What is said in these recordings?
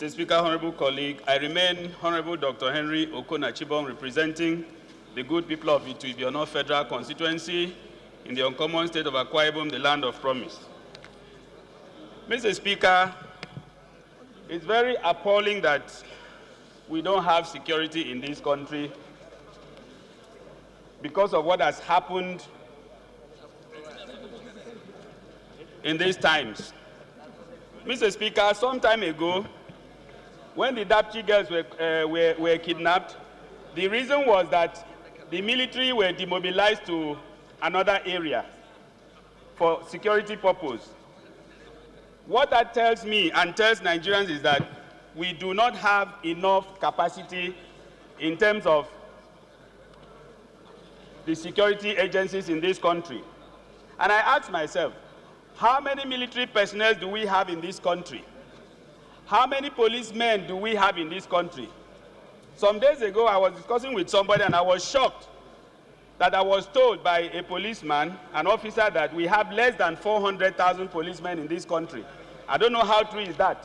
Mr. Speaker, honorable colleague, I remain Honorable Dr. Henry Archibong, representing the good people of Itu-Ibiono Federal Constituency in the uncommon state of Akwa Ibom, the land of promise. Mr. Speaker, it's very appalling that we don't have security in this country because of what has happened in these times. Mr. Speaker, some time ago, when the Dapchi girls were kidnapped, the reason was that the military were demobilized to another area for security purpose. What that tells me and tells Nigerians is that we do not have enough capacity in terms of the security agencies in this country. And I ask myself, how many military personnel do we have in this country? How many policemen do we have in this country? Some days ago, I was discussing with somebody and I was shocked that I was told by a policeman, an officer, that we have less than 400,000 policemen in this country. I don't know how true is that.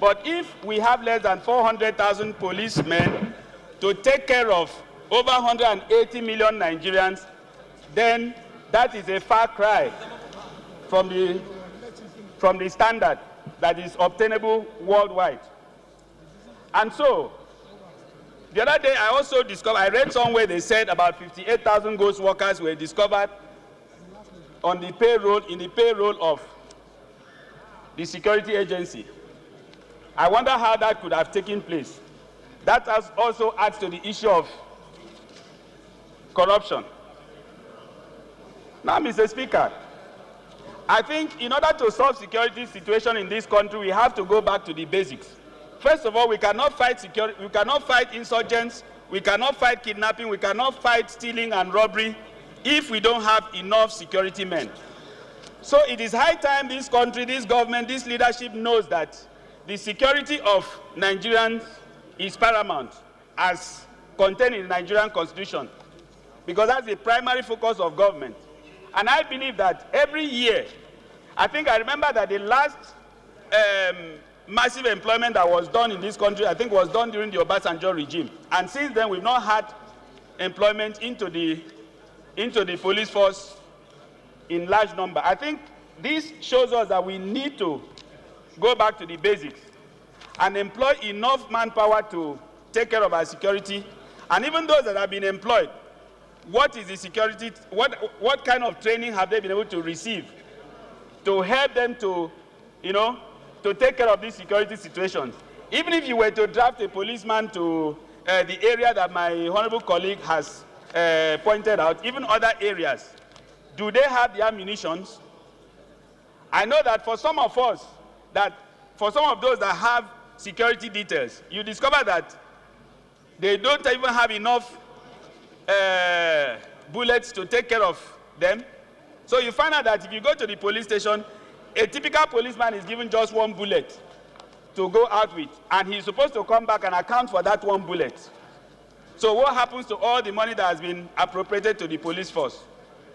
But if we have less than 400,000 policemen to take care of over 180 million Nigerians, then that is a far cry from the standard that is obtainable worldwide. And so, the other day I also discovered, I read somewhere they said about 58,000 ghost workers were discovered on the payroll, in the payroll of the security agency. I wonder how that could have taken place. That also adds to the issue of corruption. Now, Mr. Speaker, I think in order to solve security situation in this country, we have to go back to the basics. First of all, we cannot fight security, we cannot fight insurgents, we cannot fight kidnapping, we cannot fight stealing and robbery if we don't have enough security men. So it is high time this country, this government, this leadership knows that the security of Nigerians is paramount as contained in the Nigerian Constitution, because that's the primary focus of government. And I believe that every year, I remember that the last massive employment that was done in this country, I think was done during the Obasanjo regime. And since then, we've not had employment into the police force in large number. I think this shows us that we need to go back to the basics and employ enough manpower to take care of our security. And even those that have been employed, what is the security, what kind of training have they been able to receive to help them to, to take care of these security situations? Even if you were to draft a policeman to the area that my honorable colleague has pointed out, even other areas, do they have the ammunitions? I know that for some of us, for some of those that have security details, you discover that they don't even have enough bullets to take care of them. So you find out that if you go to the police station, a typical policeman is given just one bullet to go out with, and he's supposed to come back and account for that one bullet. So what happens to all the money that has been appropriated to the police force?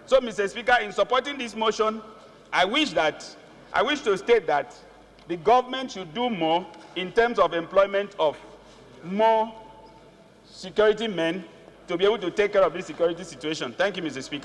So, Mr. Speaker, in supporting this motion, I wish to state that the government should do more in terms of employment of more security men to be able to take care of this security situation. Thank you, Mr. Speaker.